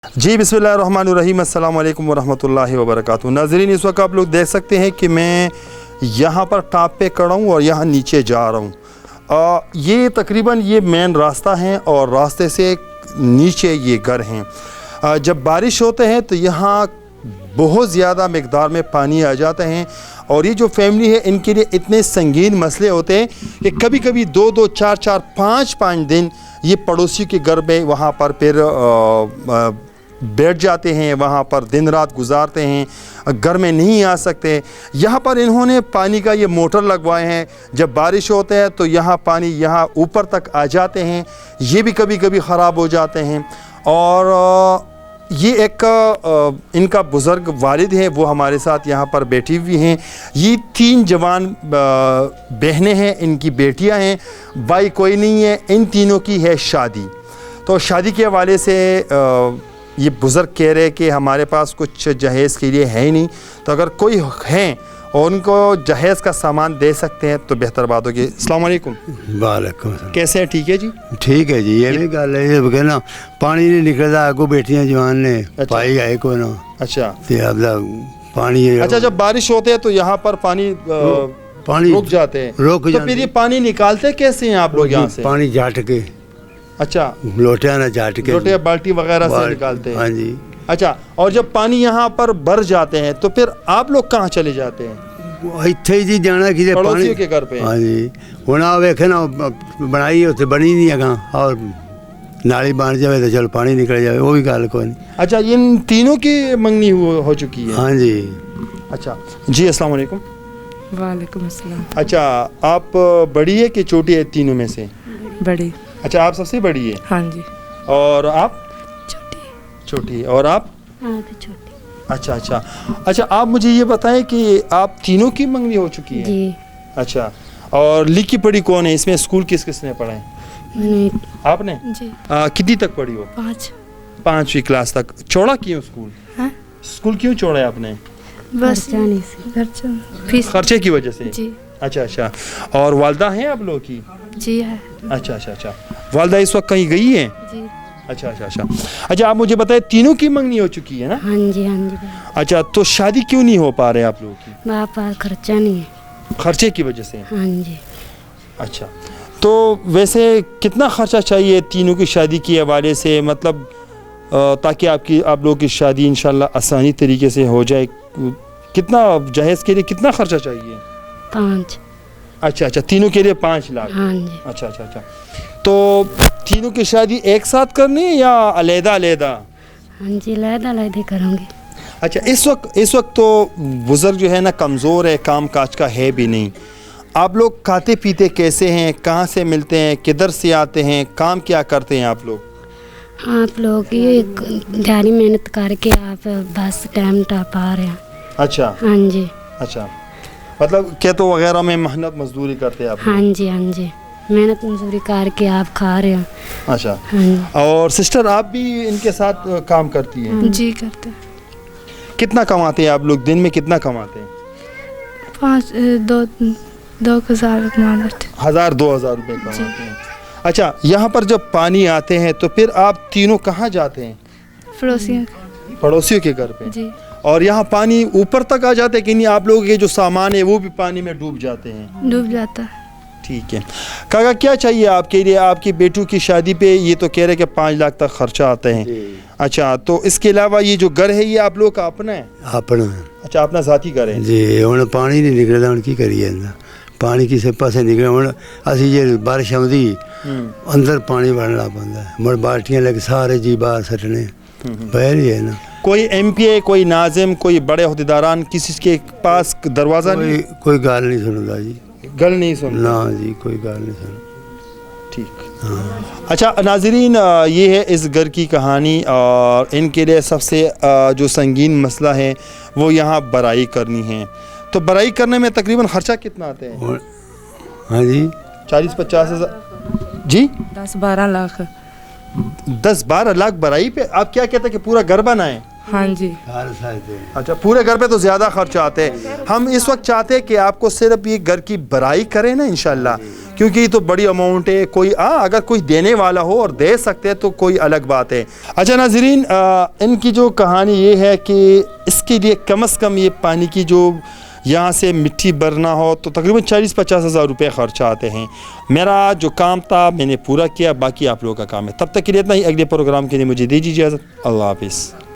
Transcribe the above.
जी बिस्मिल्लाहिर्रहमानिर्रहीम, अस्सलाम वालेकुम वरहमतुल्लाहि वबरकातुहू। नाज़रीन, इस वक्त आप लोग देख सकते हैं कि मैं यहाँ पर टॉप पे खड़ा हूँ और यहाँ नीचे जा रहा हूँ। ये तकरीबन ये मेन रास्ता है और रास्ते से नीचे ये घर हैं। जब बारिश होते हैं तो यहाँ बहुत ज़्यादा मिक़दार में पानी आ जाता है और ये जो फैमिली है इनके लिए इतने संगीन मसले होते हैं कि कभी कभी 2-2, 4-4, 5-5 दिन ये पड़ोसी के घर में वहाँ पर फिर बैठ जाते हैं, वहाँ पर दिन रात गुजारते हैं, घर में नहीं आ सकते। यहाँ पर इन्होंने पानी का ये मोटर लगवाए हैं। जब बारिश होते हैं तो यहाँ पानी यहाँ ऊपर तक आ जाते हैं, ये भी कभी कभी ख़राब हो जाते हैं। और ये एक इनका बुज़ुर्ग वालिद है, वो हमारे साथ यहाँ पर बैठी हुई हैं। ये 3 जवान बहनें हैं, इनकी बेटियाँ हैं, भाई कोई नहीं है। इन तीनों की है शादी। तो शादी के हवाले से ये बुज़ुर्ग कह रहे कि हमारे पास कुछ जहेज़ के लिए है ही नहीं, तो अगर कोई हैं और उनको जहेज़ का सामान दे सकते हैं तो बेहतर बात होगी। अस्सलाम वालेकुम। वालेकुम। कैसे हैं? ठीक है जी। ठीक है जी। ये भी गल है ना, पानी नहीं निकलता, आगो बेटियां जवान ने पाई आए को ना। अच्छा, पानी। अच्छा, जब बारिश होते है तो यहाँ पर पानी रुक जाते हैं, तो फिर ये पानी निकालते कैसे हैं आप लोग यहाँ से? पानी जाट के। अच्छा, लोटे ना जाट के, लोटे बाल्टी वगैरह से निकालते हैं। हाँ जी। अच्छा, और जब पानी यहाँ पर भर जाते हैं तो फिर आप लोग कहाँ चले जाते हैं? इत्थे जी जाना कि पड़ोसियों के घर पे। हाँ जी। हुण आ वेखे ना बनाई उत्थे बनी नहीं है, और नाली बन जाए तो चल पानी निकल जाए, वो भी गल कोई नहीं। अच्छा, इन तीनों की मंगनी हो चुकी है? हाँ जी। अच्छा जी, अस्सलाम वालेकुम। वालेकुम अस्सलाम। अच्छा, आप बड़ी है कि छोटी है तीनों में से? बड़ी। अच्छा, आप सबसे बड़ी है? हाँ जी। और आप? छोटी। छोटी। और आप? हाँ छोटी। अच्छा अच्छा अच्छा, आप मुझे ये बताएं कि आप तीनों की मंगनी हो चुकी है? जी। अच्छा, और लिखी पढ़ी कौन है इसमें? स्कूल किस किसने पढ़ा है? आपने? जी। कितनी तक पढ़ी हो? 5वीं क्लास तक। छोड़ा क्यों स्कूल? हाँ? स्कूल क्यों छोड़ा है आपने? बस फीस खर्चे की वजह से? जी। अच्छा अच्छा। और वालदा हैं आप लोगों की? जी है। अच्छा अच्छा अच्छा। वालदा इस वक्त कहीं गई है? जी। अच्छा अच्छा अच्छा अच्छा, आप मुझे बताएं, तीनों की मंगनी हो चुकी है ना? हाँ जी। हाँ जी। अच्छा, तो शादी क्यों नहीं हो पा रहे आप लोगों की? मेरे पास खर्चा नहीं है। खर्चे की वजह से? हाँ जी। अच्छा, तो वैसे कितना खर्चा चाहिए तीनों की शादी के हवाले से, मतलब ताकि आप लोगों की शादी इंशाल्लाह आसानी तरीके से हो जाए? कितना जहेज़ के लिए कितना खर्चा चाहिए? 5। अच्छा अच्छा, तीनों के लिए 5 लाख? हाँ जी। अच्छा अच्छा अच्छा, तो तीनों की शादी एक साथ करनी है या अलहदा अलहदा? हाँ जी, अलहदा करूँगी। अच्छा, इस वक्त तो बुज़ुर्ग जो है ना कमज़ोर है, काम काज का है भी नहीं। आप लोग खाते पीते कैसे हैं? कहाँ से मिलते हैं? किधर से आते हैं? काम क्या करते हैं आप लोग? आप लोग ये दिहाड़ी मेहनत करके आप बस टाइम पा रहे हैं। अच्छा। हाँ जी। अच्छा, मतलब खेतों वगैरह में मेहनत मजदूरी करते हैं आप? हाँ जी। हाँ जी, मेहनत मजदूरी करके आप खा रहे हैं। अच्छा। हाँ। और सिस्टर, आप भी इनके साथ काम करती हैं? जी करते हैं। कितना कमाते हैं आप लोग? दिन में कितना कमाते हैं? 2,000 कमा लेते हैं। 1000-2000 रुपये कमाते हैं। अच्छा, यहाँ पर जब पानी आते हैं तो फिर आप तीनों कहाँ जाते हैं? पड़ोसियों के घर पे? जी। और यहाँ पानी ऊपर तक आ जाते हैं कि नहीं? आप लोगों के जो सामान है वो भी पानी में डूब जाते हैं? डूब जाता है। ठीक है। काका, क्या चाहिए आपके लिए? आपकी बेटू की शादी पे ये तो कह रहे कि 5 लाख तक खर्चा आता है। अच्छा, तो इसके अलावा ये जो घर है ये आप लोग का अपना है? अपना। अच्छा, अपना ज़ाती घर है जी। हुण पानी नहीं निकलता, हुण की करिए? पानी किसी पासे निकले, हुण असीं जे बारिश आउंदी अंदर पानी भरन लग पैंदा, मुड़ बाल्टियां लेके सारे जी बाहर सटने, बहर ही है ना। कोई एमपीए, कोई नाजिम, कोई बड़े अहदेदारान किसी के पास दरवाज़ा नहीं? कोई गल नहीं सुनता जी। गल नहीं सुनता? ना जी, कोई गल नहीं सुन। ठीक। हाँ। अच्छा नाज़रीन, ये है इस घर की कहानी और इनके लिए सबसे जो संगीन मसला है वो यहाँ बराई करनी है। तो बराई करने में तकरीबन खर्चा कितना आता है? हाँ जी, 40-50 हज़ार। जी, 10-12 लाख। 10-12 लाख बराई पे? आप क्या कहते हैं कि पूरा घर बनाएं? ہاں جی سارے ساتھ اچھا پورے گھر پہ تو زیادہ خرچہ آتے ہیں. ہم اس وقت چاہتے ہیں کہ آپ کو صرف یہ گھر کی بڑائی کریں نا انشاءاللہ, کیونکہ یہ تو بڑی اماؤنٹ ہے. کوئی اگر کوئی دینے والا ہو اور دے سکتے ہیں تو کوئی الگ بات ہے. اچھا ناظرین, ان کی جو کہانی یہ ہے کہ اس کے لیے کم از کم یہ پانی کی جو یہاں سے مٹی بھرنا ہو تو تقریباً 40-50 ہزار روپے خرچہ آتے ہیں. میرا جو کام تھا میں نے پورا کیا, باقی آپ لوگوں کا کام ہے. تب تک کے لیے اتنا ہی. اگلے پروگرام کے لیے مجھے دیجیے اجازت. اللہ حافظ.